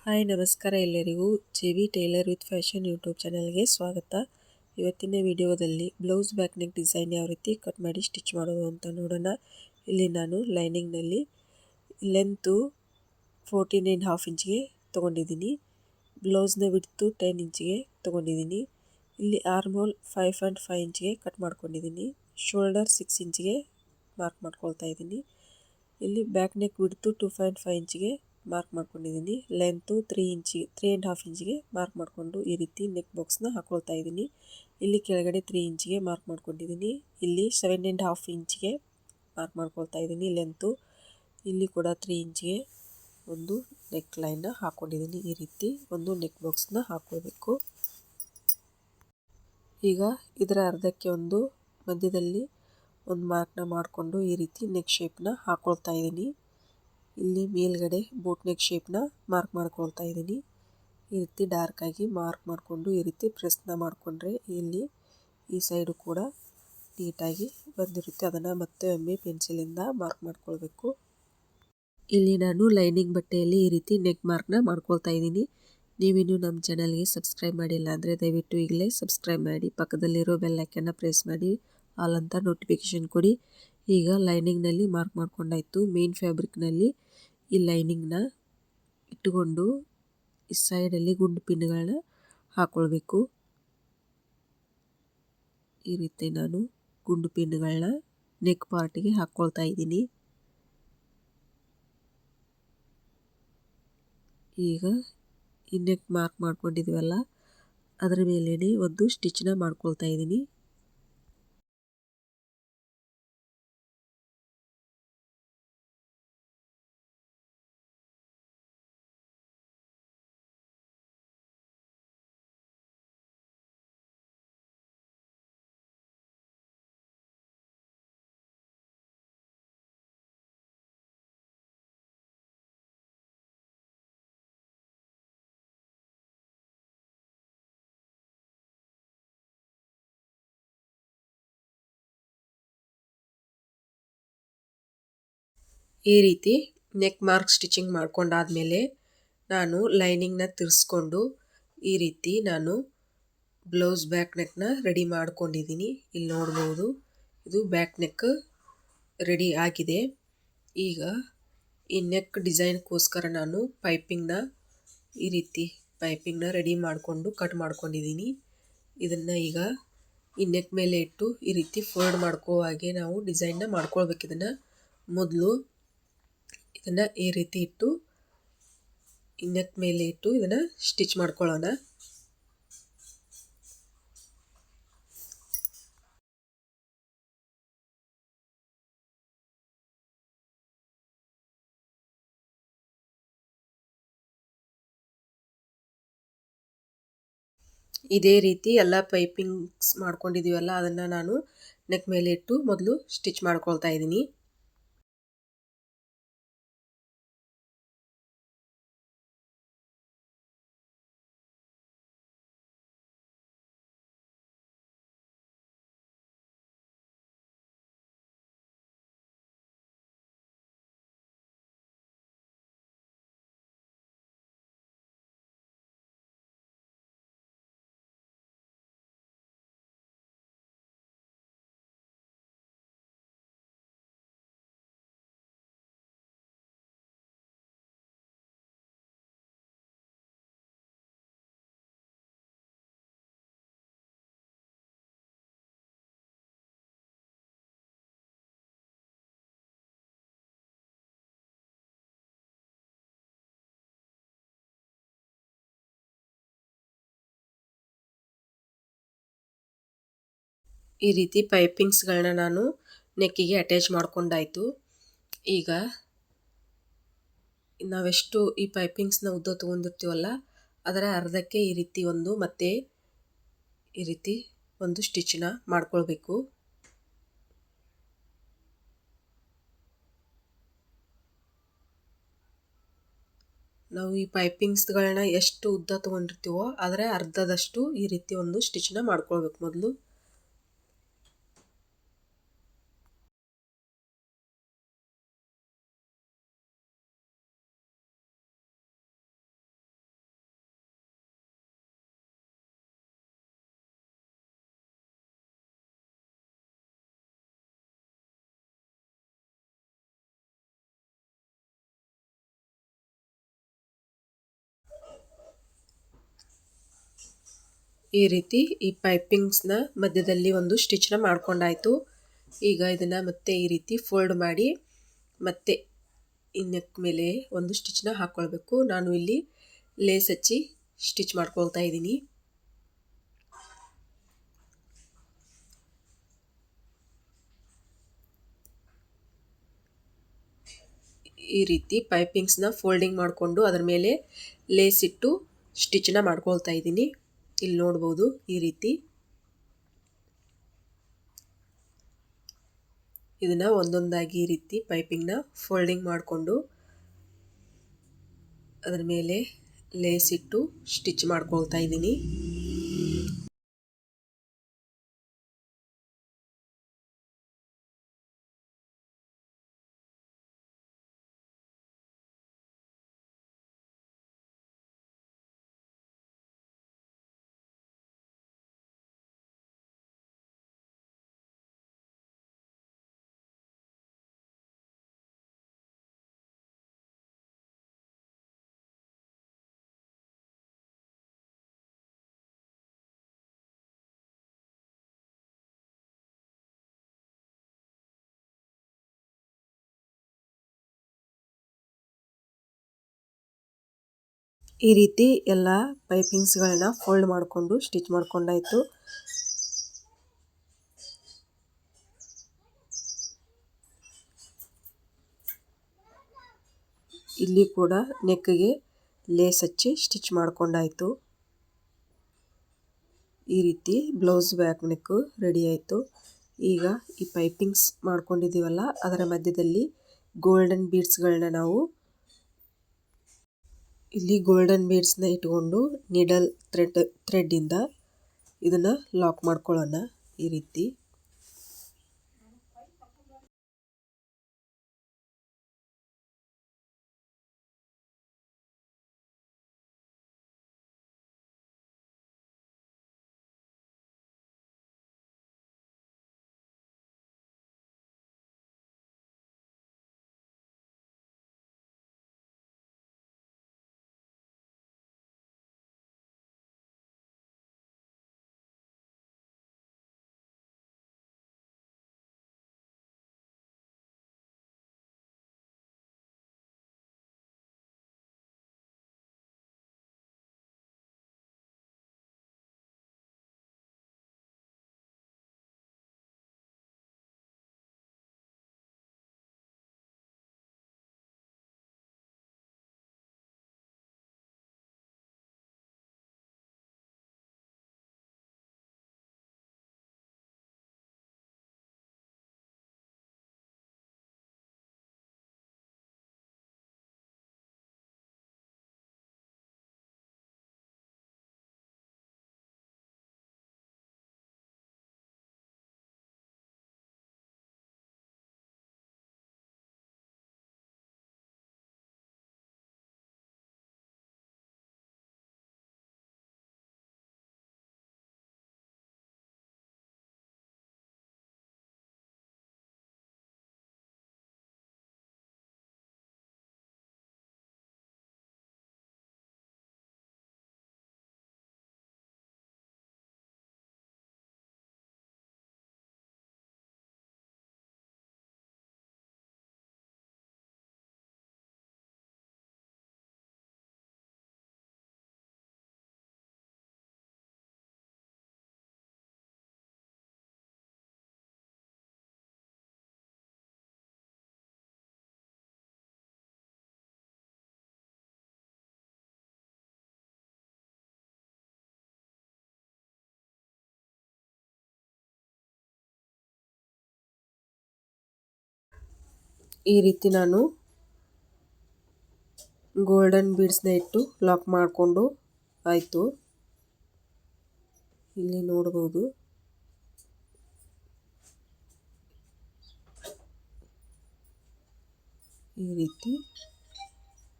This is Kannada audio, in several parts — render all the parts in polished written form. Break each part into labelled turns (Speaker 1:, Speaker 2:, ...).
Speaker 1: ಹಾಯ್ ನಮಸ್ಕಾರ ಎಲ್ಲರಿಗೂ JB tailor with fashion YouTube ಚಾನಲ್ಗೆ ಸ್ವಾಗತ. ಇವತ್ತಿನ ವಿಡಿಯೋದಲ್ಲಿ ಬ್ಲೌಸ್ ಬ್ಯಾಕ್ ನೆಕ್ ಡಿಸೈನ್ ಯಾವ ರೀತಿ ಕಟ್ ಮಾಡಿ ಸ್ಟಿಚ್ ಮಾಡೋದು ಅಂತ ನೋಡೋಣ. ಇಲ್ಲಿ ನಾನು ಲೈನಿಂಗ್ನಲ್ಲಿ ಲೆಂತು 14.5 ಇಂಚಿಗೆ ತೊಗೊಂಡಿದ್ದೀನಿ. ಬ್ಲೌಸ್ನ ವಿಡ್ತು 10 ಇಂಚಿಗೆ ತೊಗೊಂಡಿದ್ದೀನಿ. ಇಲ್ಲಿ ಆರ್ಮ್ ಹೋಲ್ 5.5 ಇಂಚಿಗೆ ಕಟ್ ಮಾಡ್ಕೊಂಡಿದ್ದೀನಿ. ಶೋಲ್ಡರ್ 6 ಇಂಚಿಗೆ ಮಾರ್ಕ್ ಮಾಡ್ಕೊಳ್ತಾ ಇದ್ದೀನಿ. ಇಲ್ಲಿ ಬ್ಯಾಕ್ ನೆಕ್ ವಿಡ್ತು 2.5 ಇಂಚಿಗೆ ಮಾರ್ಕ್ ಮಾಡ್ಕೊಂಡಿದ್ದೀನಿ. ಲೆಂತು 3.5 ಇಂಚಿಗೆ ಮಾರ್ಕ್ ಮಾಡಿಕೊಂಡು ಈ ರೀತಿ ನೆಕ್ ಬಾಕ್ಸ್ನ ಹಾಕೊಳ್ತಾ ಇದ್ದೀನಿ. ಇಲ್ಲಿ ಕೆಳಗಡೆ 3 ಇಂಚಿಗೆ ಮಾರ್ಕ್ ಮಾಡ್ಕೊಂಡಿದ್ದೀನಿ. ಇಲ್ಲಿ 7.5 ಇಂಚಿಗೆ ಮಾರ್ಕ್ ಮಾಡ್ಕೊಳ್ತಾ ಇದ್ದೀನಿ ಲೆಂತು. ಇಲ್ಲಿ ಕೂಡ 3 ಇಂಚಿಗೆ ಒಂದು ನೆಕ್ ಲೈನ್ನ ಹಾಕೊಂಡಿದ್ದೀನಿ. ಈ ರೀತಿ ಒಂದು ನೆಕ್ ಬಾಕ್ಸ್ನ ಹಾಕೊಳ್ಬೇಕು. ಈಗ ಇದರ ಅರ್ಧಕ್ಕೆ ಒಂದು ಮಧ್ಯದಲ್ಲಿ ಒಂದು ಮಾರ್ಕ್ನ ಮಾಡಿಕೊಂಡು ಈ ರೀತಿ ನೆಕ್ ಶೇಪ್ನ ಹಾಕೊಳ್ತಾ ಇದ್ದೀನಿ. ಇಲ್ಲಿ ಮೇಲ್ಗಡೆ ಬೋಟ್ ನೆಕ್ ಶೇಪ್ನ ಮಾರ್ಕ್ ಮಾಡ್ಕೊಳ್ತಾ ಇದ್ದೀನಿ. ಈ ರೀತಿ ಡಾರ್ಕ್ ಆಗಿ ಮಾರ್ಕ್ ಮಾಡಿಕೊಂಡು ಈ ರೀತಿ ಪ್ರೆಸ್ನ ಮಾಡಿಕೊಂಡ್ರೆ ಇಲ್ಲಿ ಈ ಸೈಡು ಕೂಡ ನೀಟಾಗಿ ಬಂದಿರುತ್ತೆ. ಅದನ್ನು ಮತ್ತೆ ಒಮ್ಮೆ ಪೆನ್ಸಿಲಿಂದ ಮಾರ್ಕ್ ಮಾಡ್ಕೊಳ್ಬೇಕು. ಇಲ್ಲಿ ನಾನು ಲೈನಿಂಗ್ ಬಟ್ಟೆಯಲ್ಲಿ ಈ ರೀತಿ ನೆಕ್ ಮಾರ್ಕ್ನ ಮಾಡ್ಕೊಳ್ತಾ ಇದ್ದೀನಿ. ನೀವಿನ್ನೂ ನಮ್ಮ ಚಾನಲ್ಗೆ ಸಬ್ಸ್ಕ್ರೈಬ್ ಮಾಡಿಲ್ಲ ಅಂದರೆ ದಯವಿಟ್ಟು ಈಗಲೇ ಸಬ್ಸ್ಕ್ರೈಬ್ ಮಾಡಿ, ಪಕ್ಕದಲ್ಲಿರೋ ಬೆಲ್ ಐಕನ್ನ ಪ್ರೆಸ್ ಮಾಡಿ, ಆಲ್ ಅಂತ ನೋಟಿಫಿಕೇಶನ್ ಕೊಡಿ. ಈಗ ಲೈನಿಂಗ್ನಲ್ಲಿ ಮಾರ್ಕ್ ಮಾಡ್ಕೊಂಡಾಯಿತು. ಮೇನ್ ಫ್ಯಾಬ್ರಿಕ್ನಲ್ಲಿ ಈ ಲೈನಿಂಗ್ನ ಇಟ್ಟುಕೊಂಡು ಈ ಸೈಡಲ್ಲಿ ಗುಂಡು ಪಿನ್ಗಳನ್ನ ಹಾಕ್ಕೊಳ್ಬೇಕು. ಈ ರೀತಿ ನಾನು ಗುಂಡು ಪಿನ್ಗಳನ್ನ ನೆಕ್ ಪಾರ್ಟಿಗೆ ಹಾಕ್ಕೊಳ್ತಾ ಇದ್ದೀನಿ. ಈಗ ಈ ನೆಕ್ ಮಾರ್ಕ್ ಮಾಡ್ಕೊಂಡಿದ್ದೀವಲ್ಲ ಅದರ ಮೇಲೇ ಒಂದು ಸ್ಟಿಚ್ನ ಮಾಡ್ಕೊಳ್ತಾ ಇದ್ದೀನಿ. ಈ ರೀತಿ ನೆಕ್ ಮಾರ್ಕ್ ಸ್ಟಿಚಿಂಗ್ ಮಾಡ್ಕೊಂಡಾದ್ಮೇಲೆ ನಾನು ಲೈನಿಂಗ್ನ ತಿರ್ಸ್ಕೊಂಡು ಈ ರೀತಿ ನಾನು ಬ್ಲೌಸ್ ಬ್ಯಾಕ್ ನೆಕ್ನ ರೆಡಿ ಮಾಡ್ಕೊಂಡಿದ್ದೀನಿ. ಇಲ್ಲಿ ನೋಡ್ಬೋದು ಇದು ಬ್ಯಾಕ್ ನೆಕ್ ರೆಡಿ ಆಗಿದೆ. ಈಗ ಈ ನೆಕ್ ಡಿಸೈನ್ಗೋಸ್ಕರ ನಾನು ಪೈಪಿಂಗ್ನ ಈ ರೀತಿ ಪೈಪಿಂಗ್ನ ರೆಡಿ ಮಾಡಿಕೊಂಡು ಕಟ್ ಮಾಡ್ಕೊಂಡಿದ್ದೀನಿ. ಇದನ್ನು ಈಗ ಈ ನೆಕ್ ಮೇಲೆ ಇಟ್ಟು ಈ ರೀತಿ ಫೋಲ್ಡ್ ಮಾಡ್ಕೋ ಹಾಗೆ ನಾವು ಡಿಸೈನ್ನ ಮಾಡ್ಕೊಳ್ಬೇಕು. ಮೊದಲು ಇದನ್ನು ಈ ರೀತಿ ಇಟ್ಟು ಈ ನೆಕ್ ಮೇಲೆ ಇಟ್ಟು ಇದನ್ನು ಸ್ಟಿಚ್ ಮಾಡ್ಕೊಳ್ಳೋಣ. ಇದೇ ರೀತಿ ಎಲ್ಲ ಪೈಪಿಂಗ್ಸ್ ಮಾಡ್ಕೊಂಡಿದ್ದೀವಲ್ಲ ಅದನ್ನು ನಾನು ನೆಕ್ ಮೇಲೆ ಇಟ್ಟು ಮೊದಲು ಸ್ಟಿಚ್ ಮಾಡ್ಕೊಳ್ತಾ ಇದ್ದೀನಿ. ಈ ರೀತಿ ಪೈಪಿಂಗ್ಸ್ಗಳನ್ನ ನಾನು ನೆಕ್ಕಿಗೆ ಅಟ್ಯಾಚ್ ಮಾಡ್ಕೊಂಡಾಯಿತು. ಈಗ ನಾವೆಷ್ಟು ಈ ಪೈಪಿಂಗ್ಸ್ನ ಉದ್ದ ತೊಗೊಂಡಿರ್ತೀವಲ್ಲ ಅದರ ಅರ್ಧಕ್ಕೆ ಈ ರೀತಿ ಮತ್ತೆ ಈ ರೀತಿ ಒಂದು ಸ್ಟಿಚ್ನ ಮಾಡ್ಕೊಳ್ಬೇಕು. ನಾವು ಈ ಪೈಪಿಂಗ್ಸ್ಗಳನ್ನ ಎಷ್ಟು ಉದ್ದ ತೊಗೊಂಡಿರ್ತೀವೋ ಅದರ ಅರ್ಧದಷ್ಟು ಈ ರೀತಿ ಒಂದು ಸ್ಟಿಚ್ನ ಮಾಡ್ಕೊಳ್ಬೇಕು ಮೊದಲು. ಈ ರೀತಿ ಈ ಪೈಪಿಂಗ್ಸ್ನ ಮಧ್ಯದಲ್ಲಿ ಒಂದು ಸ್ಟಿಚ್ನ ಮಾಡ್ಕೊಂಡಾಯಿತು. ಈಗ ಇದನ್ನು ಮತ್ತೆ ಈ ರೀತಿ ಫೋಲ್ಡ್ ಮಾಡಿ ಮತ್ತೆ ಈ ನೆಕ್ ಮೇಲೆ ಒಂದು ಸ್ಟಿಚ್ನ ಹಾಕ್ಕೊಳ್ಬೇಕು. ನಾನು ಇಲ್ಲಿ ಲೇಸ್ ಹಚ್ಚಿ ಸ್ಟಿಚ್ ಮಾಡ್ಕೊಳ್ತಾ ಇದ್ದೀನಿ. ಈ ರೀತಿ ಪೈಪಿಂಗ್ಸ್ನ ಫೋಲ್ಡಿಂಗ್ ಮಾಡಿಕೊಂಡು ಅದರ ಮೇಲೆ ಲೇಸ್ ಇಟ್ಟು ಸ್ಟಿಚ್ನ ಮಾಡ್ಕೊಳ್ತಾ ಇದ್ದೀನಿ. ಇಲ್ಲಿ ನೋಡ್ಬೋದು ಈ ರೀತಿ ಇದನ್ನು ಒಂದೊಂದಾಗಿ ಈ ರೀತಿ ಪೈಪಿಂಗ್ನ ಫೋಲ್ಡಿಂಗ್ ಮಾಡಿಕೊಂಡು ಅದರ ಮೇಲೆ ಲೇಸ್ ಇಟ್ಟು ಸ್ಟಿಚ್ ಮಾಡ್ಕೊಳ್ತಾ ಇದ್ದೀನಿ. ಈ ರೀತಿ ಎಲ್ಲ ಪೈಪಿಂಗ್ಸ್ಗಳನ್ನ ಫೋಲ್ಡ್ ಮಾಡಿಕೊಂಡು ಸ್ಟಿಚ್ ಮಾಡ್ಕೊಂಡಾಯಿತು. ಇಲ್ಲಿ ಕೂಡ ನೆಕ್ಗೆ ಲೇಸ್ ಹಚ್ಚಿ ಸ್ಟಿಚ್ ಮಾಡ್ಕೊಂಡಾಯಿತು. ಈ ರೀತಿ ಬ್ಲೌಸ್ ಬ್ಯಾಕ್ ನೆಕ್ ರೆಡಿ ಆಯಿತು. ಈಗ ಈ ಪೈಪಿಂಗ್ಸ್ ಮಾಡ್ಕೊಂಡಿದ್ದೀವಲ್ಲ ಅದರ ಮಧ್ಯದಲ್ಲಿ ಗೋಲ್ಡನ್ ಬೀಡ್ಸ್ಗಳನ್ನ ನಾವು ಇಲ್ಲಿ ಗೋಲ್ಡನ್ ಬೀಡ್ಸ್ನ ಇಟ್ಕೊಂಡು ನೀಡಲ್ ಥ್ರೆಡ್ಡಿಂದ ಇದನ್ನು ಲಾಕ್ ಮಾಡ್ಕೊಳ್ಳೋಣ. ಈ ರೀತಿ ಈ ರೀತಿ ನಾನು ಗೋಲ್ಡನ್ ಬೀಡ್ಸ್ನ ಇಟ್ಟು ಲಾಕ್ ಮಾಡಿಕೊಂಡು ಆಯಿತು. ಇಲ್ಲಿ ನೋಡ್ಬೋದು ಈ ರೀತಿ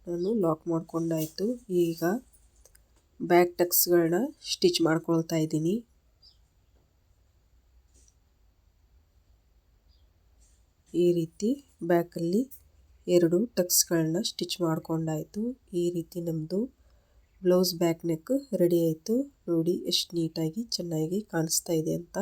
Speaker 1: ನಾನು ಲಾಕ್ ಮಾಡ್ಕೊಂಡಾಯಿತು. ಈಗ ಬ್ಯಾಕ್ ಟಕ್ಸ್ಗಳನ್ನ ಸ್ಟಿಚ್ ಮಾಡ್ಕೊಳ್ತಾ ಇದ್ದೀನಿ. ಈ ರೀತಿ ಬ್ಯಾಕಲ್ಲಿ 2 ಟಕ್ಸ್ಗಳನ್ನ ಸ್ಟಿಚ್ ಮಾಡ್ಕೊಂಡಾಯಿತು. ಈ ರೀತಿ ನಮ್ಮದು ಬ್ಲೌಸ್ ಬ್ಯಾಕ್ ನೆಕ್ ರೆಡಿ ಆಯಿತು. ನೋಡಿ ಎಷ್ಟು ನೀಟಾಗಿ ಚೆನ್ನಾಗಿ ಕಾಣಿಸ್ತಾ ಇದೆ ಅಂತ.